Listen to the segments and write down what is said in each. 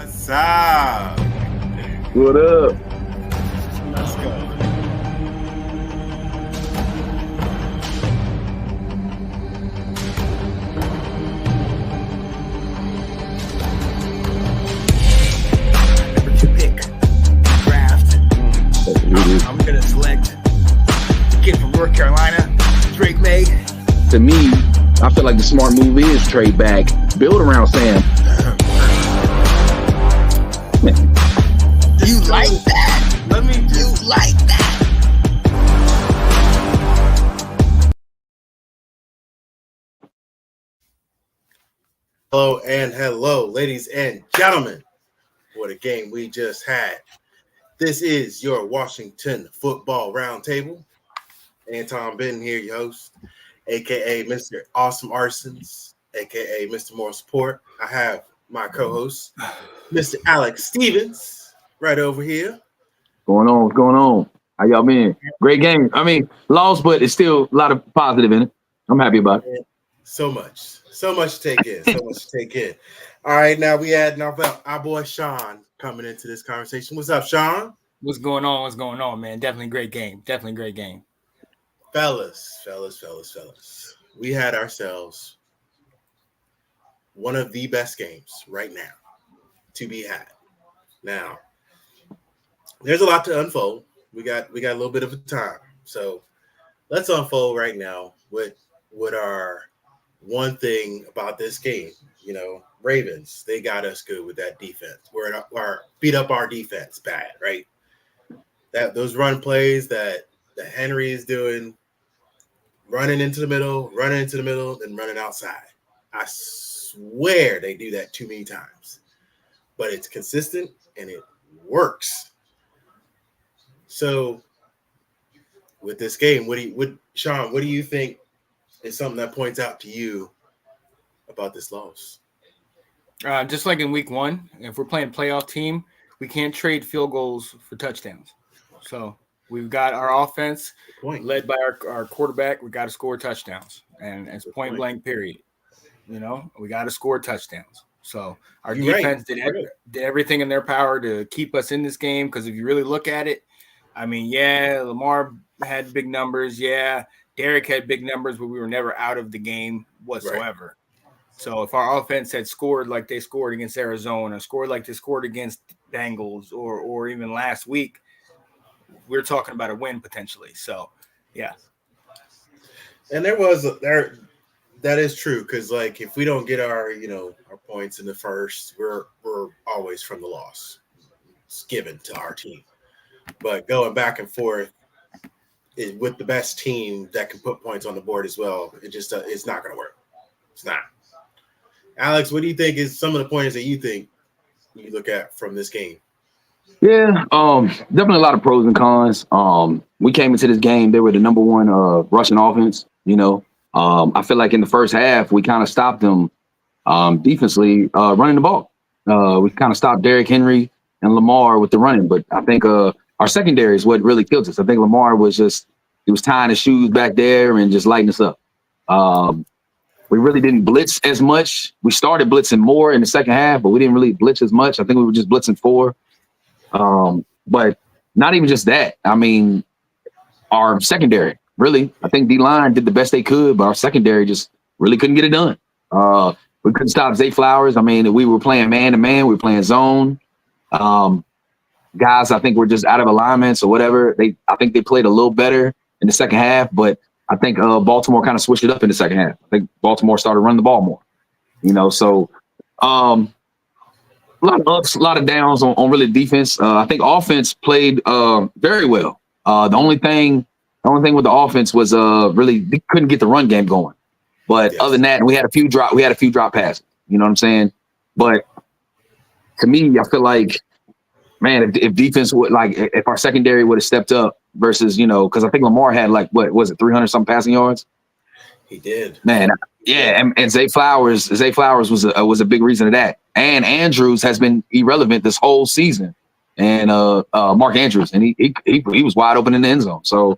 What's up? What up? Let's go. Number 2 pick, draft. I'm gonna select kid from North Carolina, Drake May. To me, I feel like the smart move is trade back, build around Sam. You like that? Let me just like that. Hello, ladies and gentlemen. What a game we just had. This is your Washington Football Roundtable. Anton Benton here, your host, aka Mr. Awesome Arsons, aka Mr. More Support. I have my co-host, Mr. Alex Stevens, right over here. What's going on? How y'all been? Great game. I mean, lost, but it's still a lot of positive in it. I'm happy about it. So much to take in. All right, now we had our boy Sean coming into this conversation. What's up, Sean? What's going on, man? Definitely great game. Fellas. We had ourselves one of the best games right now to be had. Now, there's a lot to unfold. We got a little bit of time. So let's unfold right now what our one thing about this game. You know, Ravens, they got us good with that defense. We're beat up our defense bad, right? Those run plays that Henry is doing, running into the middle, and running outside. I swear they do that too many times. But it's consistent and it works. So with this game, Sean, what do you think is something that points out to you about this loss? Just like in week 1, if we're playing playoff team, we can't trade field goals for touchdowns. So we've got our offense led by our quarterback. We got to score touchdowns, and it's point blank period. You know, we got to score touchdowns. So our defense did everything in their power to keep us in this game. Because if you really look at it, I mean, yeah, Lamar had big numbers. Yeah, Derek had big numbers, but we were never out of the game whatsoever. Right. So if our offense had scored like they scored against Arizona, scored like they scored against Bengals, or even last week, we're talking about a win potentially. So, yeah. And that is true, because like if we don't get our points in the first, we're always from the loss. It's given to our team. But going back and forth with the best team that can put points on the board as well, it's not going to work. It's not. Alex, what do you think is some of the pointers that you think you look at from this game? Yeah, definitely a lot of pros and cons. We came into this game, they were the number one rushing offense. You know, I feel like in the first half we kind of stopped them defensively running the ball. We kind of stopped Derrick Henry and Lamar with the running, but I think our secondary is what really killed us. I think Lamar was tying his shoes back there and just lighting us up. We really didn't blitz as much. We started blitzing more in the second half, but we didn't really blitz as much. I think we were just blitzing 4. But not even just that. I mean, our secondary, really, I think D-line did the best they could, but our secondary just really couldn't get it done. We couldn't stop Zay Flowers. I mean, we were playing man-to-man. We were playing zone. Guys, I think were just out of alignments or whatever. I think they played a little better in the second half, but I think Baltimore kind of switched it up in the second half. I think Baltimore started running the ball more, so a lot of ups, a lot of downs on really defense. I think offense played very well. The only thing with the offense was really they couldn't get the run game going. But other than that, we had a few drop passes. You know what I'm saying? But to me, I feel like, man, if defense if our secondary would have stepped up versus, because I think Lamar had 300 something passing yards. He did, man. Yeah, and Zay Flowers was a big reason of that. And Andrews has been irrelevant this whole season, and Mark Andrews, and he was wide open in the end zone. So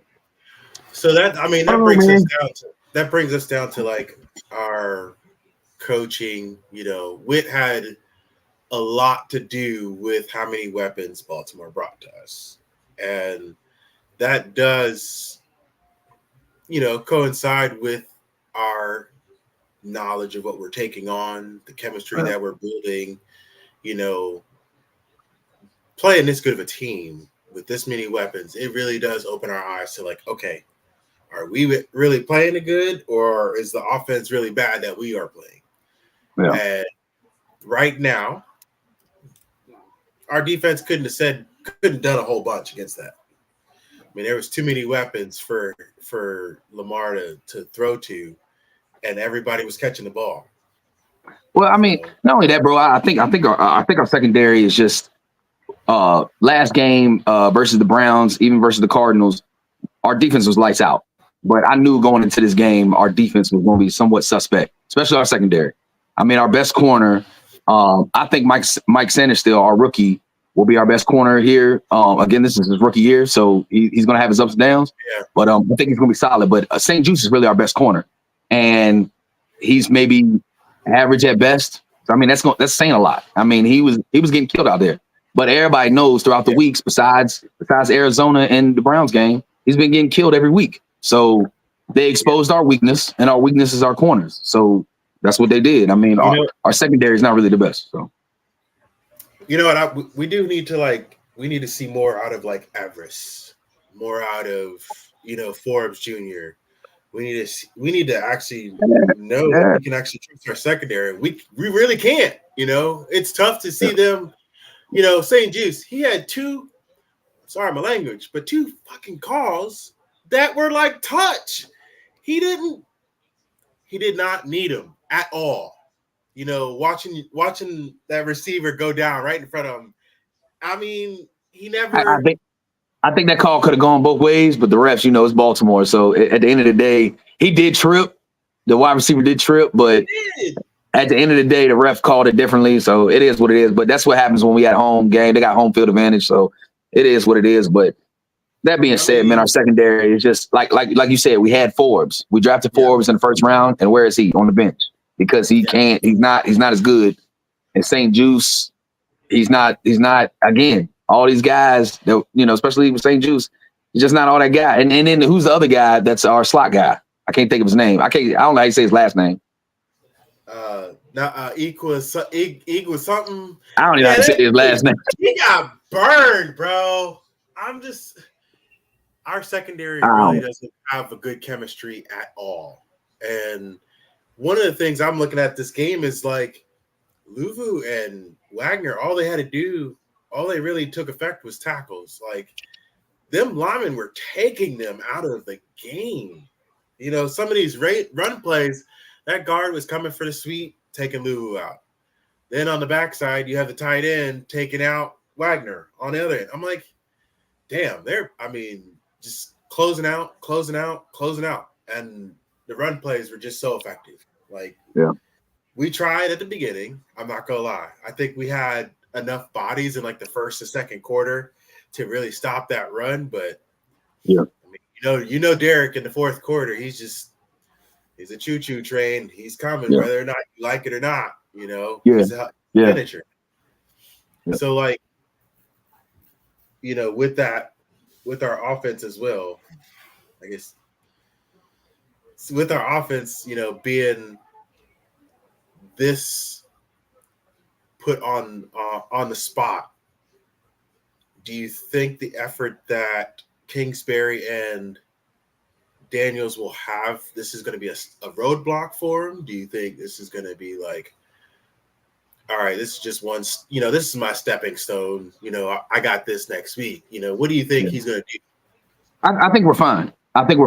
that brings us down to like our coaching. Witt had a lot to do with how many weapons Baltimore brought to us. And that does, coincide with our knowledge of what we're taking on, the chemistry that we're building, playing this good of a team with this many weapons. It really does open our eyes to like, okay, are we really playing it good, or is the offense really bad that we are playing? Yeah. And right now, our defense couldn't have done a whole bunch against that. I mean, there was too many weapons for Lamar to throw to, and everybody was catching the ball. Well, I mean, not only that, bro. I think our secondary is just last game versus the Browns, even versus the Cardinals. Our defense was lights out, but I knew going into this game our defense was going to be somewhat suspect, especially our secondary. I mean, our best corner. I think Mike Sanders, still our rookie, will be our best corner here. Again, this is his rookie year, so he's going to have his ups and downs. Yeah. But I think he's going to be solid. But St. Juice is really our best corner, and he's maybe average at best. I mean, that's saying a lot. I mean, he was getting killed out there. But everybody knows throughout the weeks, besides Arizona and the Browns game, he's been getting killed every week. So they exposed our weakness, and our weakness is our corners. So that's what they did. I mean, our secondary is not really the best. So. You know what? We do need to we need to see more out of Everest, more out of Forbes Jr. We need to actually know that we can actually trust our secondary. We really can't. It's tough to see them. St. Juice, he had two. Sorry, my language, but two fucking calls that were like touch. He did not need them at all. Watching that receiver go down right in front of him. I mean, he never. I think that call could have gone both ways, but the refs, it's Baltimore. So at the end of the day, he did trip. The wide receiver did trip, but at the end of the day, the ref called it differently. So it is what it is. But that's what happens when we at home game. They got home field advantage, so it is what it is. But that being said, man, our secondary is just like you said. We had Forbes. We drafted Forbes in the first round, and where is he? On the bench. Because he can't, he's not as good. And St. Juice, he's not again, all these guys that, especially with St. Juice, he's just not all that guy. And then who's the other guy that's our slot guy? I can't think of his name. I don't know how you say his last name. Equals something. I don't even know how to say his last name. He got burned, bro. Our secondary really doesn't have a good chemistry at all. And one of the things I'm looking at this game is Luvu and Wagner, all they really took effect was tackles. Them linemen were taking them out of the game. Some of these run plays, that guard was coming for the sweep, taking Luvu out. Then on the backside, you have the tight end taking out Wagner on the other end. I'm like, damn, just closing out. And the run plays were just so effective. We tried at the beginning. I'm not gonna lie. I think we had enough bodies in the first and second quarter to really stop that run. But Derek in the fourth quarter, he's a choo-choo train. He's coming whether or not you like it or not. He's a finisher. Yeah. So with that, with our offense as well, I guess. With our offense, being this put on the spot, do you think the effort that Kingsbury and Daniels will have, this is going to be a roadblock for him? Do you think this is going to be all right, this is just one, this is my stepping stone. I got this next week. What do you think he's going to do? I think we're fine. I think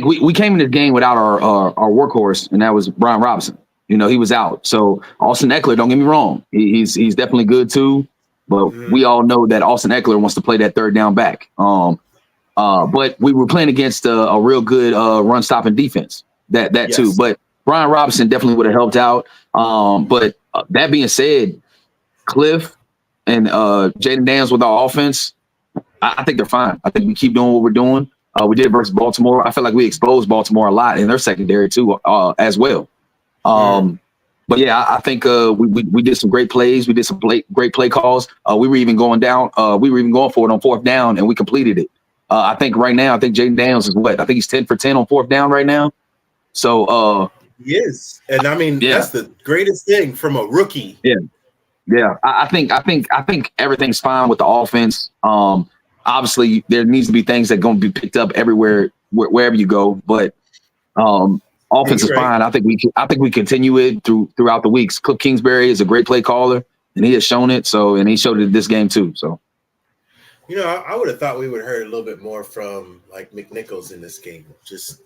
we came in this game without our workhorse, and that was Brian Robinson. He was out. So Austin Eckler, don't get me wrong, he's definitely good too. But we all know that Austin Eckler wants to play that third down back. But we were playing against a real good run stopping defense. That yes. too. But Brian Robinson definitely would have helped out. But that being said, Cliff and Jaden Daniels with our offense, I think they're fine. I think we keep doing what we're doing. We did it versus Baltimore. I feel like we exposed Baltimore a lot in their secondary too, as well. But yeah, I think we did some great plays. We did some great play calls. We were even going down. We were even going for it on fourth down, and we completed it. I think right now, Jaden Daniels is what? I think he's 10 for 10 on fourth down right now. So he is, and I mean that's the greatest thing from a rookie. Yeah. I think everything's fine with the offense. Obviously, there needs to be things that are going to be picked up everywhere, wherever you go. But offense is fine. I think we continue it throughout the weeks. Cliff Kingsbury is a great play caller, and he has shown it. And he showed it this game too. So, I would have thought we would have heard a little bit more from like McNichols in this game. Just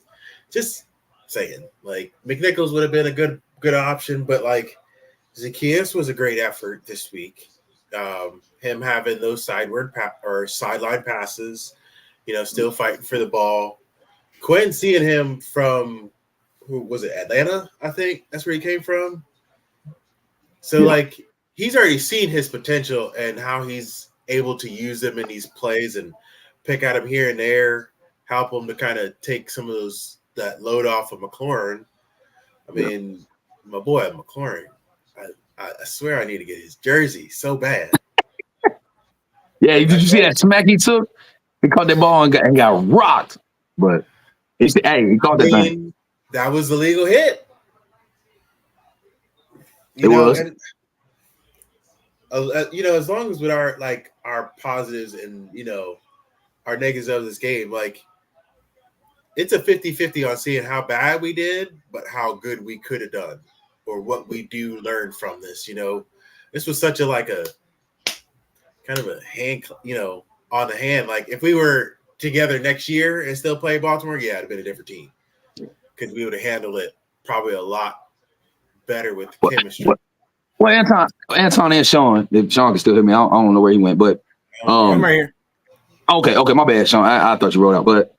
saying, like McNichols would have been a good option, but like Zacchaeus was a great effort this week. Him having those sideline passes, still fighting for the ball. Quinn seeing him from who was it, Atlanta? I think that's where he came from. So like he's already seen his potential and how he's able to use them in these plays and pick at him here and there, help him to kind of take some of that load off of McLaurin. I mean, my boy McLaurin, I swear I need to get his jersey so bad. Yeah, did you see that smack he took? He caught that ball and got rocked. But he caught that thing. That was the legal hit. It was. And, as long as with our positives and our negatives of this game, like it's a 50-50 on seeing how bad we did, but how good we could have done, or what we do learn from this. This was such a kind of a hand, on the hand. Like if we were together next year and still play Baltimore, it'd have been a different team because we would have handled it probably a lot better with the chemistry. Well, Anton and Sean, if Sean can still hear me, I don't know where he went, but I'm right here. Okay, my bad, Sean. I thought you wrote out, but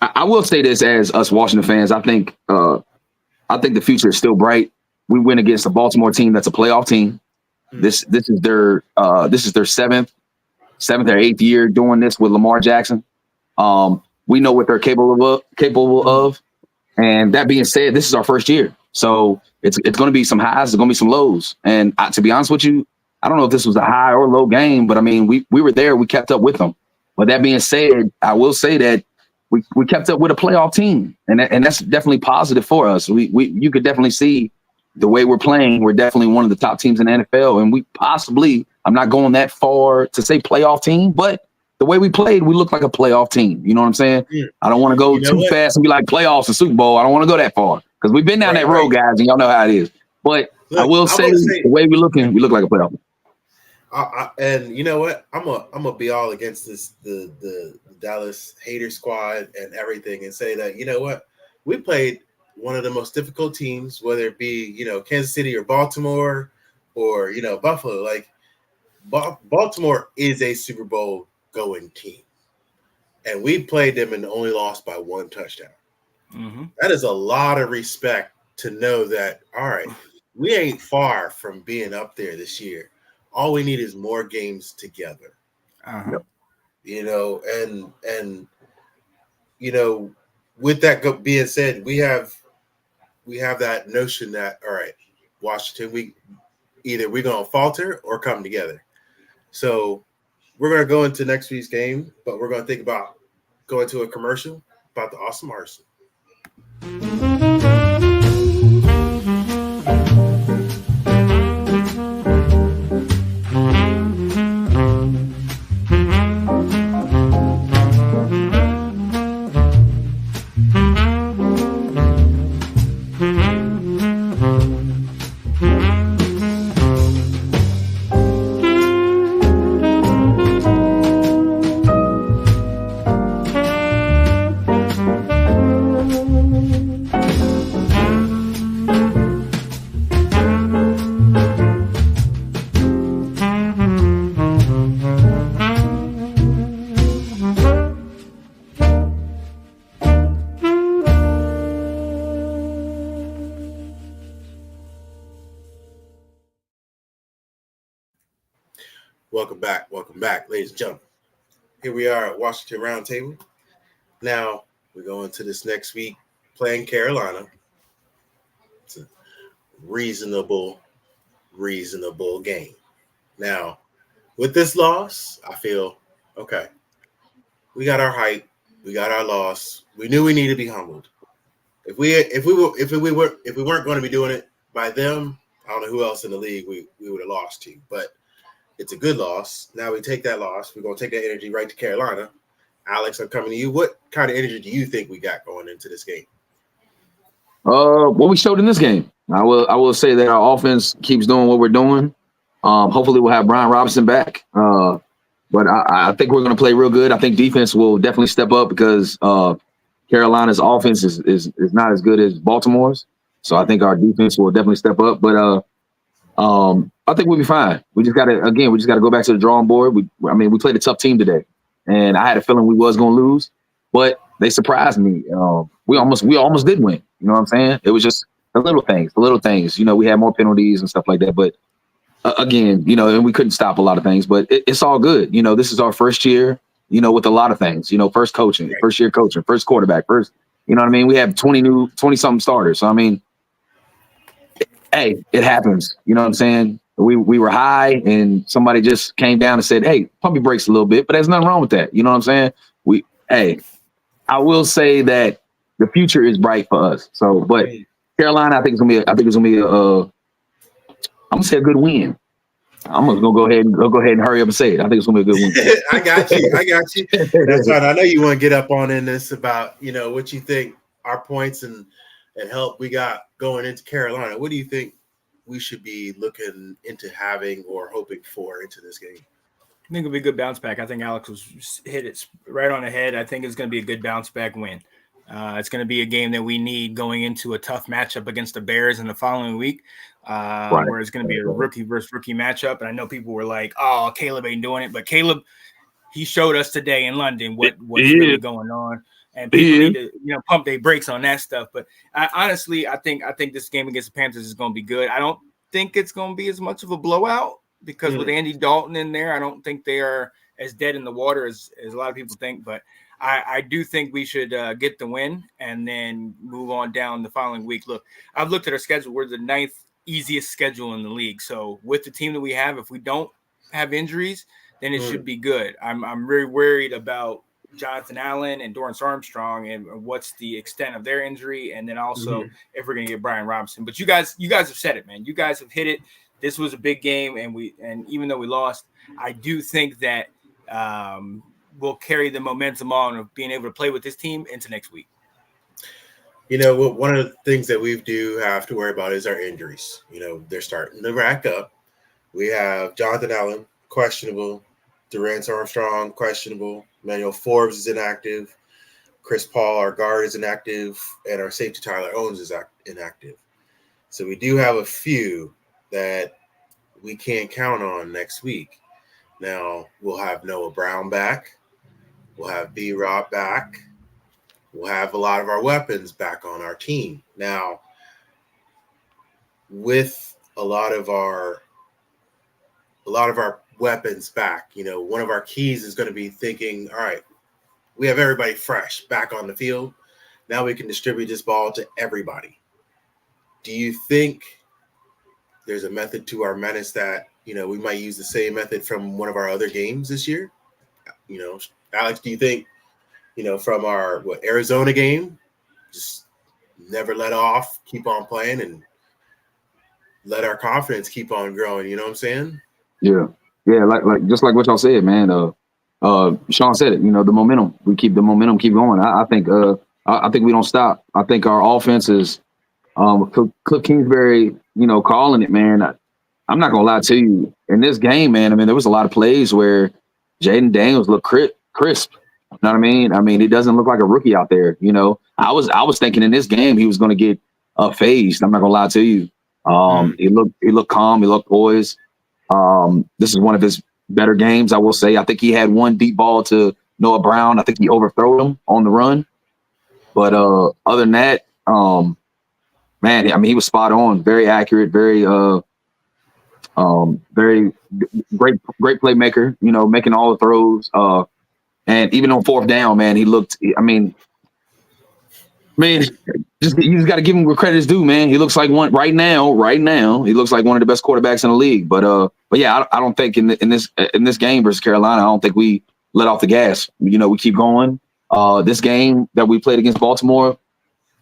I will say this as us Washington fans, I think the future is still bright. We win against a Baltimore team that's a playoff team. This is their seventh or eighth year doing this with Lamar Jackson. We know what they're capable of, and that being said, this is our first year, so it's going to be some highs, there's going to be some lows. And to be honest with you, I don't know if this was a high or low game, but I mean we were there, we kept up with them. But that being said, I will say that we kept up with a playoff team, and that's definitely positive for us. You could definitely see the way we're playing. We're definitely one of the top teams in the NFL, and we possibly, I'm not going that far to say playoff team, but the way we played, we look like a playoff team. You know what I'm saying? Yeah. I don't want to go too fast and be like playoffs and Super Bowl. I don't want to go that far because we've been down that road, guys, and y'all know how it is. But look, I will say the way we look like a playoff. And you know what? I'm gonna be all against this the Dallas hater squad and everything, and say that we played one of the most difficult teams, whether it be Kansas City or Baltimore or Buffalo. Like Baltimore is a Super Bowl going team, and we played them and only lost by one touchdown. Mm-hmm. That is a lot of respect to know that. All right, we ain't far from being up there this year. All we need is more games together. Uh-huh. And with that being said, we have that notion that, all right, Washington, we're going to falter or come together. So we're going to go into next week's game, but we're going to think about going to a commercial about the Awesome Arsenal. Welcome back, ladies and gentlemen. Here we are at Washington Roundtable. Now we're going to this next week playing Carolina. It's a reasonable game. Now, with this loss, I feel okay. We got our hype, we got our loss. We knew we needed to be humbled. If we weren't going to be doing it by them, I don't know who else in the league we would have lost to. But it's a good loss. Now we take that loss. We're going to take that energy right to Carolina. Alex, I'm coming to you. What kind of energy do you think we got going into this game? What we showed in this game. I will say that our offense keeps doing what we're doing. Hopefully we'll have Brian Robinson back. But I think we're going to play real good. I think defense will definitely step up because Carolina's offense is not as good as Baltimore's. So I think our defense will definitely step up. But I think we'll be fine. We just got to go back to the drawing board. We played a tough team today, and I had a feeling we was going to lose, but they surprised me. We almost did win. You know what I'm saying? It was just the little things. You know, we had more penalties and stuff like that, but again, you know, and we couldn't stop a lot of things. But it's all good. You know, this is our first year. You know, with a lot of things. You know, first year coaching, first quarterback, first. You know what I mean? We have 20-something starters. So I mean, hey, it happens. You know what I'm saying? We were high and somebody just came down and said, hey, pump your brakes a little bit, but there's nothing wrong with that. You know what I'm saying? I will say that the future is bright for us. So, but Carolina, I think it's gonna be I'm gonna say a good win. I'm gonna go ahead and hurry up and say it. I think it's gonna be a good win. I got you. That's right. I know you want to get up on in this about, you know, what you think our points and help we got going into Carolina. What do you think we should be looking into having or hoping for into this game? I think it'll be a good bounce back. I think Alex was hit it right on the head. I think it's going to be a good bounce back win. It's going to be a game that we need going into a tough matchup against the Bears in the following week, where it's going to be a rookie versus rookie matchup. And I know people were like, "Oh, Caleb ain't doing it," but Caleb, he showed us today in London what's really going on. And people need to, you know, pump their brakes on that stuff. But honestly, I think this game against the Panthers is going to be good. I don't think it's going to be as much of a blowout because with Andy Dalton in there, I don't think they are as dead in the water as a lot of people think. But I do think we should get the win and then move on down the following week. Look, I've looked at our schedule. We're the 9th easiest schedule in the league. So with the team that we have, if we don't have injuries, then it should be good. I'm very worried about Jonathan Allen and Dorrance Armstrong and what's the extent of their injury, and then also if we're gonna get Brian Robinson. But you guys have said it, man. You guys have hit it. This was a big game, and even though we lost, I do think that we'll carry the momentum on of being able to play with this team into next week. You know, one of the things that we do have to worry about is our injuries. You know, they're starting to rack up. We have Jonathan Allen, questionable. Dorrance Armstrong, questionable. Emmanuel Forbes is inactive. Chris Paul, our guard, is inactive. And our safety, Tyler Owens, is inactive. So we do have a few that we can't count on next week. Now, we'll have Noah Brown back. We'll have B-Rob back. We'll have a lot of our weapons back on our team. Now, with a lot of our weapons back, you know, one of our keys is going to be thinking, all right, we have everybody fresh back on the field. Now we can distribute this ball to everybody. Do you think there's a method to our menace that, you know, we might use the same method from one of our other games this year? You know, Alex, do you think, you know, from our Arizona game, just never let off, keep on playing, and let our confidence keep on growing? You know what I'm saying? Yeah, like just like what y'all said, man. Sean said it. You know, the momentum. We keep the momentum, keep going. I think we don't stop. I think our offense is Cliff Kingsbury, you know, calling it, man. I'm not gonna lie to you. In this game, man, I mean, there was a lot of plays where Jaden Daniels looked crisp. You know what I mean? I mean, he doesn't look like a rookie out there. You know, I was thinking in this game he was going to get phased. I'm not gonna lie to you. He looked calm. He looked poised. This is one of his better games, I will say. I think he had one deep ball to Noah Brown. I think he overthrew him on the run. But other than that, man, I mean, he was spot on, very accurate, very great playmaker. You know, making all the throws. And even on fourth down, man, he looked. I mean, Man, you just got to give him where credit is due, man. He looks like one right now. He looks like one of the best quarterbacks in the league. But yeah, I don't think in this game versus Carolina, I don't think we let off the gas. You know, we keep going. This game that we played against Baltimore,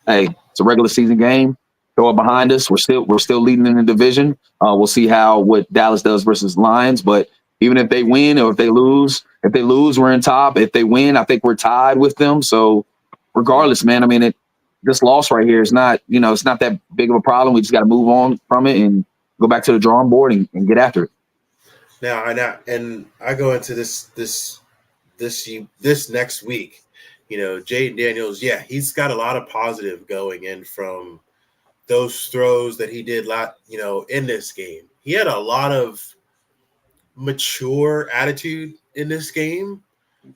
hey, it's a regular season game. Throw it behind us. We're still leading in the division. We'll see what Dallas does versus Lions. But even if they win or if they lose, we're in top. If they win, I think we're tied with them. So regardless, man, I mean, this loss right here is not, it's not that big of a problem. We just got to move on from it and go back to the drawing board and get after it. Now, I go into this next week. Jayden Daniels, yeah, he's got a lot of positive going in from those throws that he did in this game. He had a lot of mature attitude in this game,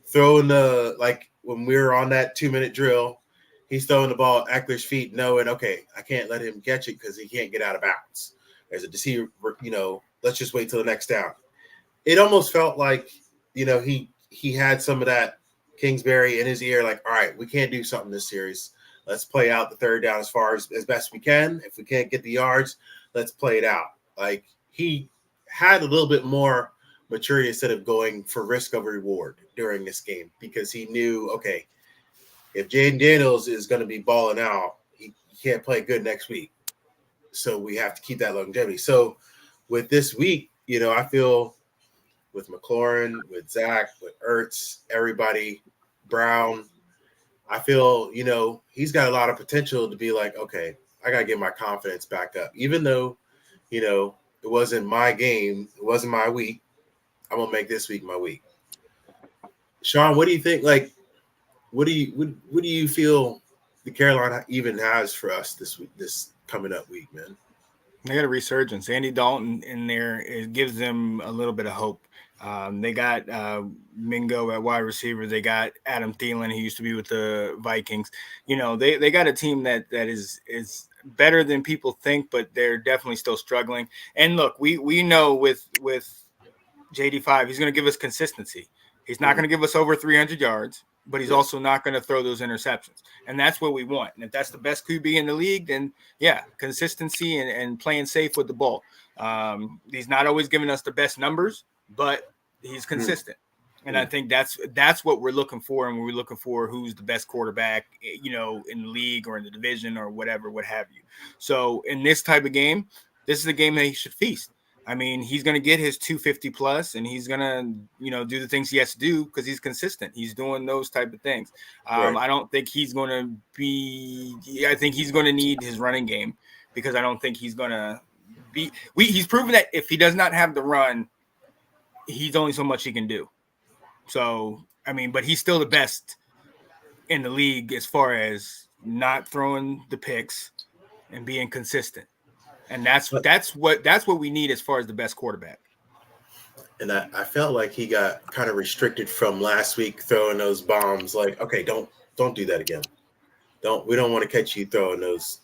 throwing when we were on that 2-minute drill, he's throwing the ball at Eckler's feet, knowing, okay, I can't let him catch it because he can't get out of bounds. There's a deceiver, let's just wait till the next down. It almost felt like, he had some of that Kingsbury in his ear, like, all right, we can't do something this series. Let's play out the third down as best we can. If we can't get the yards, let's play it out. Like, he had a little bit more maturity instead of going for risk of reward during this game, because he knew, okay, if Jayden Daniels is going to be balling out, he can't play good next week. So we have to keep that longevity. So with this week, I feel with McLaurin, with Zach, with Ertz, everybody, Brown, I feel, he's got a lot of potential to be like, okay, I got to get my confidence back up. Even though, it wasn't my game, it wasn't my week, I'm going to make this week my week. Sean, what do you think? Like, what do you feel the Carolina even has for us this week, this coming up week, man? They got a resurgence. Andy Dalton in there, it gives them a little bit of hope. They got Mingo at wide receiver. They got Adam Thielen, who used to be with the Vikings. They got a team that is better than people think, but they're definitely still struggling. And look, we know with JD5, he's going to give us consistency. He's not going to give us over 300 yards, but he's also not going to throw those interceptions. And that's what we want. And if that's the best QB in the league, then yeah, consistency and playing safe with the ball. He's not always giving us the best numbers, but he's consistent. And I think that's what we're looking for. And we're looking for who's the best quarterback, in the league or in the division or whatever, what have you. So in this type of game, this is a game that he should feast. I mean, he's going to get his 250 plus, and he's going to, do the things he has to do because he's consistent. He's doing those type of things. Right. I don't think he's going to be – I think he's going to need his running game, because I don't think he's going to be – he's proven that if he does not have the run, he's only so much he can do. So, I mean, but he's still the best in the league as far as not throwing the picks and being consistent. And that's what we need as far as the best quarterback. And I felt like he got kind of restricted from last week throwing those bombs. Like, okay, don't do that again. We don't want to catch you throwing those,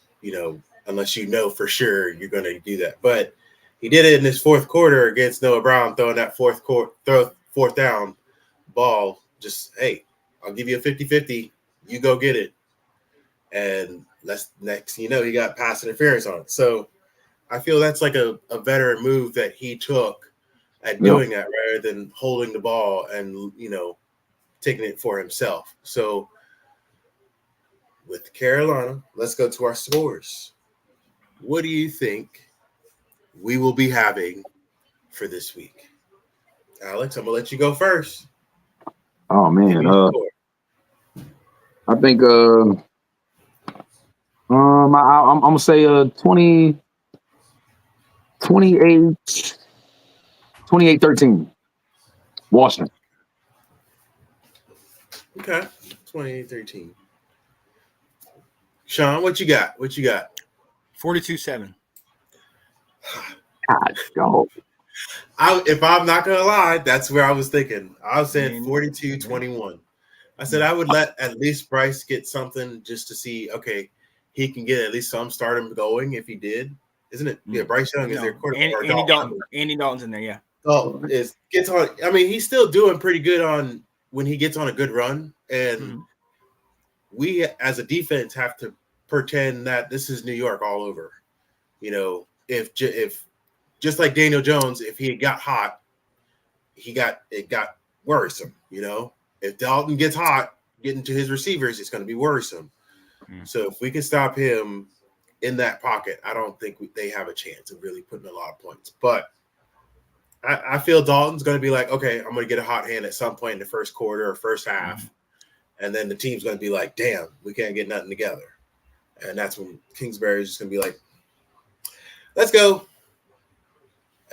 unless you know for sure you're going to do that. But he did it in his fourth quarter against Noah Brown, throwing that fourth down ball. Just, hey, I'll give you a 50-50. You go get it. And next, he got pass interference on it. So I feel that's like a veteran move that he took at doing that, rather than holding the ball and, taking it for himself. So with Carolina, let's go to our scores. What do you think we will be having for this week? Alex, I'm going to let you go first. Oh, man. I think I'm going to say 28-13. Washington. Okay. 28-13. Sean, what you got? 42-7. God, dog. If I'm not going to lie, that's where I was thinking. I was saying 42-21. I said I would let at least Bryce get something just to see, okay, he can get at least some stardom going if he did. Isn't it? Yeah, Bryce Young is their quarterback. Andy Dalton's in there, yeah. Oh, gets on. I mean, he's still doing pretty good when he gets on a good run. And we as a defense have to pretend that this is New York all over. You know, if just like Daniel Jones, if he got hot, it got worrisome. You know, if Dalton gets hot, getting to his receivers, it's going to be worrisome. So if we can stop him in that pocket, I don't think they have a chance of really putting a lot of points. But I feel Dalton's going to be like, okay, I'm going to get a hot hand at some point in the first quarter or first half. And then the team's going to be like, damn, we can't get nothing together. And that's when Kingsbury is just going to be like, let's go.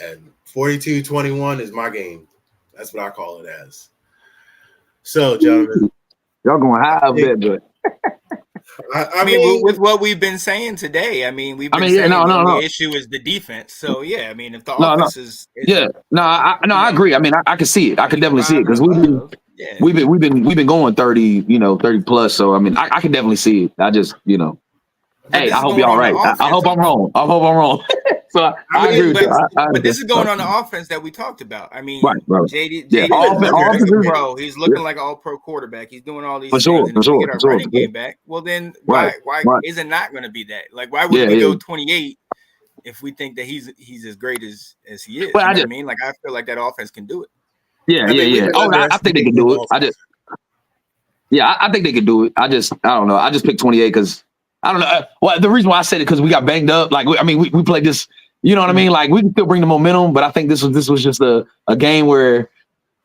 And 42-21 is my game. That's what I call it as. So, gentlemen. Y'all going high a bit, but. I mean, with what we've been saying today, we've been saying the only issue is the defense. So yeah, if the offense is I agree. I can see it. I can definitely see it because we've been going 30, 30 plus. So I can definitely see it. I just, hey, I hope y'all right. I hope I'm wrong. So I agree with you. But this is going on the offense that we talked about. Right, bro. JD is pro. He's looking like an all-pro quarterback. He's doing all these things. And if we get our running game back, well, then why is it not going to be that? Like, why would we go 28 if we think that he's as great as he is? Well, I feel like that offense can do it. Yeah. I think they can do it. I think they can do it. I don't know. I just picked 28 because I don't know. Well, the reason why I said it because we got banged up. Like, we played this. You know what I mean? Like, we can still bring the momentum, but I think this was just a game where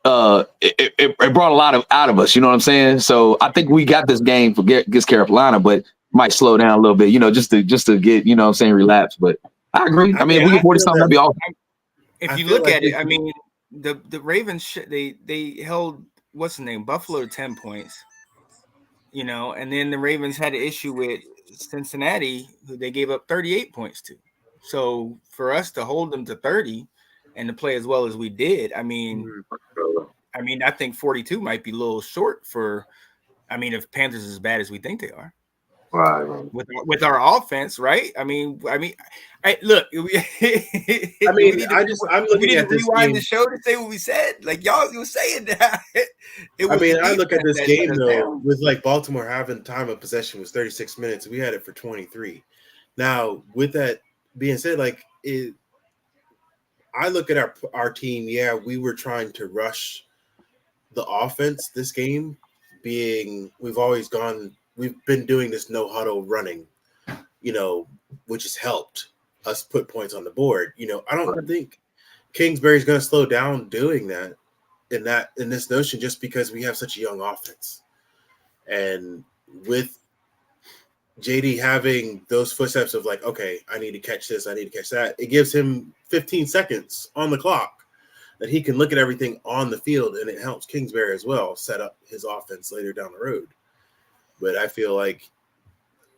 it brought a lot out of us. You know what I'm saying? So I think we got this game against Carolina, but might slow down a little bit. Just to get relapse. But I agree. If we get 40 something, that'd be awesome. If you look at it, the Ravens they held what's the name Buffalo to 10 points. And then the Ravens had an issue with Cincinnati, who they gave up 38 points to. So for us to hold them to 30 and to play as well as we did, I think 42 might be a little short for. If Panthers is as bad as we think they are, right? With our offense, right? Look. I'm looking at this rewind game. the show to say what we said. Like y'all, you were saying that. I look at this game though, with like Baltimore having time of possession was 36 minutes. We had it for 23. Now, with that being said, I look at our team. Yeah, we were trying to rush the offense this game. We've been doing this no huddle running, which has helped us put points on the board. I don't think Kingsbury's going to slow down doing that in this notion just because we have such a young offense, and with JD having those footsteps of like, okay, I need to catch this, I need to catch that. It gives him 15 seconds on the clock that he can look at everything on the field, and it helps Kingsbury as well set up his offense later down the road. But I feel like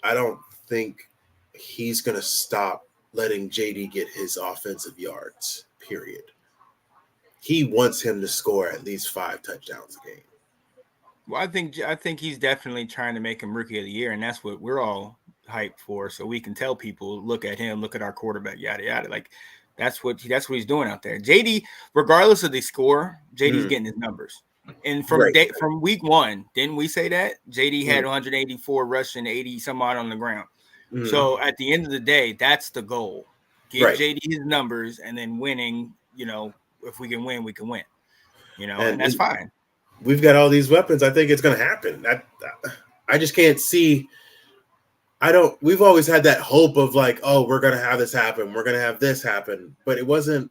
I don't think he's going to stop letting JD get his offensive yards, period. He wants him to score at least 5 touchdowns a game. Well, I think he's definitely trying to make him rookie of the year, and that's what we're all hyped for. So we can tell people, look at him, look at our quarterback, yada yada. Like that's what he's doing out there. JD, regardless of the score, JD's getting his numbers. And from week 1, didn't we say that JD had 184 rushing, 80 some odd on the ground? So at the end of the day, that's the goal: get JD his numbers, and then winning. If we can win, we can win. And that's fine. We've got all these weapons. I think it's going to happen. I just can't see. We've always had that hope of like, oh, we're going to have this happen. We're going to have this happen. But it wasn't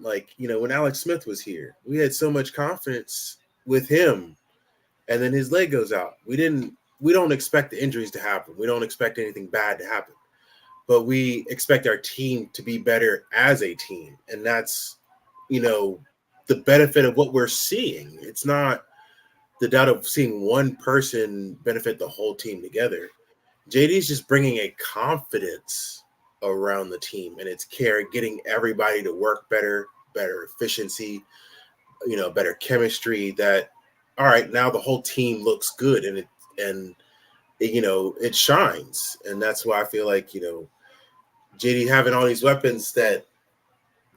like, when Alex Smith was here, we had so much confidence with him, and then his leg goes out. We don't expect the injuries to happen. We don't expect anything bad to happen, but we expect our team to be better as a team. And that's, the benefit of what we're seeing. It's not the doubt of seeing one person benefit the whole team together. JD's just bringing a confidence around the team, and it's getting everybody to work better efficiency, better chemistry. That, all right, now the whole team looks good, and it shines. And that's why I feel like, JD having all these weapons that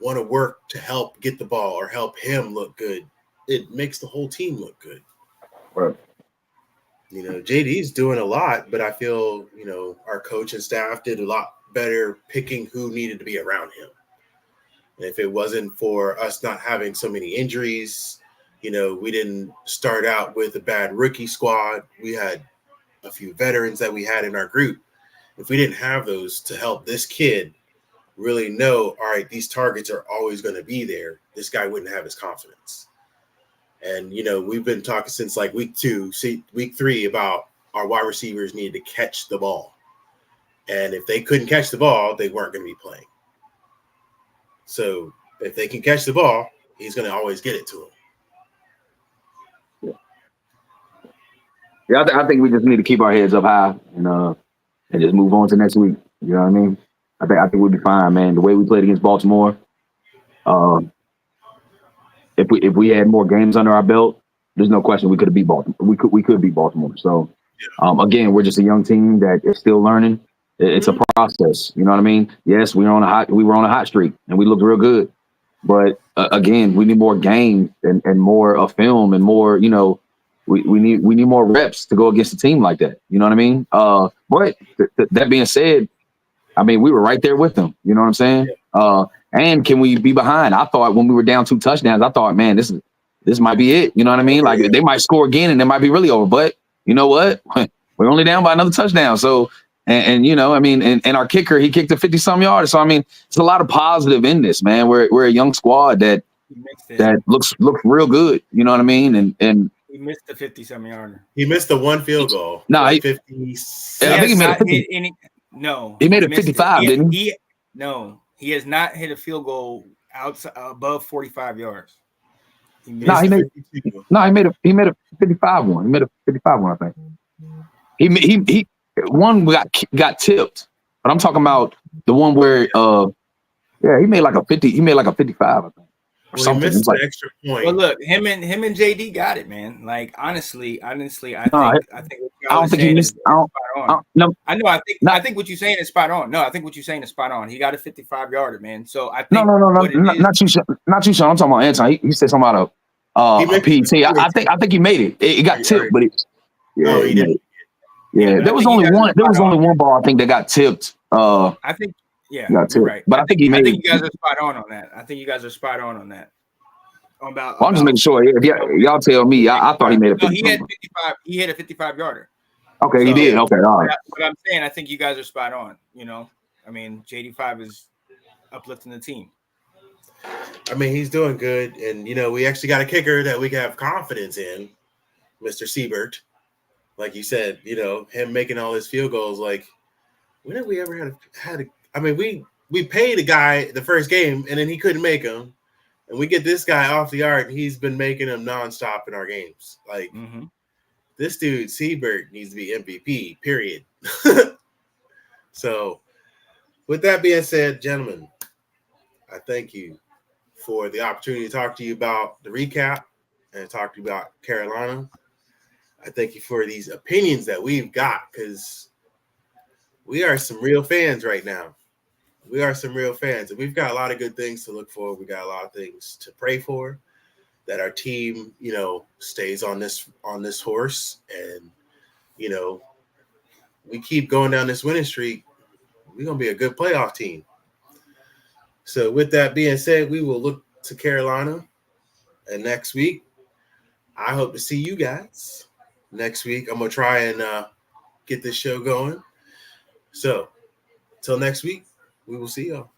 want to work to help get the ball or help him look good, it makes the whole team look good. Right. JD's doing a lot, but I feel, our coach and staff did a lot better picking who needed to be around him. And if it wasn't for us not having so many injuries, we didn't start out with a bad rookie squad. We had a few veterans that we had in our group. If we didn't have those to help this kid really know, all right, these targets are always going to be there, this guy wouldn't have his confidence. And, we've been talking since like week 3 about our wide receivers needed to catch the ball. And if they couldn't catch the ball, they weren't going to be playing. So if they can catch the ball, he's going to always get it to him. Yeah, I think we just need to keep our heads up high and just move on to next week. You know what I mean? I think we'll be fine, man. The way we played against Baltimore, if we had more games under our belt, there's no question we could have beat Baltimore. We could beat Baltimore. So again, we're just a young team that is still learning. It's a process. You know what I mean? Yes, we were on a hot streak and we looked real good. But again, we need more games and more film and more, we need more reps to go against a team like that. You know what I mean? But that being said, I mean, we were right there with them. You know what I'm saying? And can we be behind? I thought when we were down 2 touchdowns, I thought, man, this might be it. You know what I mean? Like they might score again and it might be really over. But you know what? We're only down by another touchdown. So, and I mean, and our kicker, he kicked a 50-some yards. So I mean, it's a lot of positive in this, man. We're a young squad that looks real good. You know what I mean? And he missed the 50-some yarder. He missed the one field goal. No, I think he made a 50. No, he made a 55, didn't he? No, he has not hit a field goal outside above 45 yards. He made a 55 one. He made a 55 one, I think. He one got tipped, but I'm talking about the one where he made like a 50. He made like a 55, I think. Well, he missed an extra point. Well, look, him and JD got it, man. Like honestly, I think I think he missed. I think what you're saying is spot on. No, I think what you're saying is spot on. He got a 55-yarder, man. So I think not you, Sean. I'm talking about Anton. He said something about a PT. I think he made it. It got tipped, but he did. Yeah, there was only one. There was only one ball I think that got tipped. I think. Yeah, you're right. But I think he made it. I think you guys are spot on that. I'm just making sure. If y'all tell me, I thought he made a 55. He had 55. He hit a 55-yarder. Okay, so, he did. Okay, all right. But I'm saying I think you guys are spot on. I mean, JD5 is uplifting the team. I mean, he's doing good, and we actually got a kicker that we can have confidence in, Mr. Siebert. Like you said, him making all his field goals. Like, when have we ever had a? I mean, we paid a guy the first game, and then he couldn't make them, and we get this guy off the yard, and he's been making them nonstop in our games. Like, this dude Siebert needs to be MVP. Period. So, with that being said, gentlemen, I thank you for the opportunity to talk to you about the recap and talk to you about Carolina. I thank you for these opinions that we've got because we are some real fans right now. We are some real fans, and we've got a lot of good things to look for. We got a lot of things to pray for, that our team, stays on this horse, and we keep going down this winning streak. We're gonna be a good playoff team. So, with that being said, we will look to Carolina, and next week, I hope to see you guys next week. I'm gonna try and get this show going. So, till next week. We will see y'all.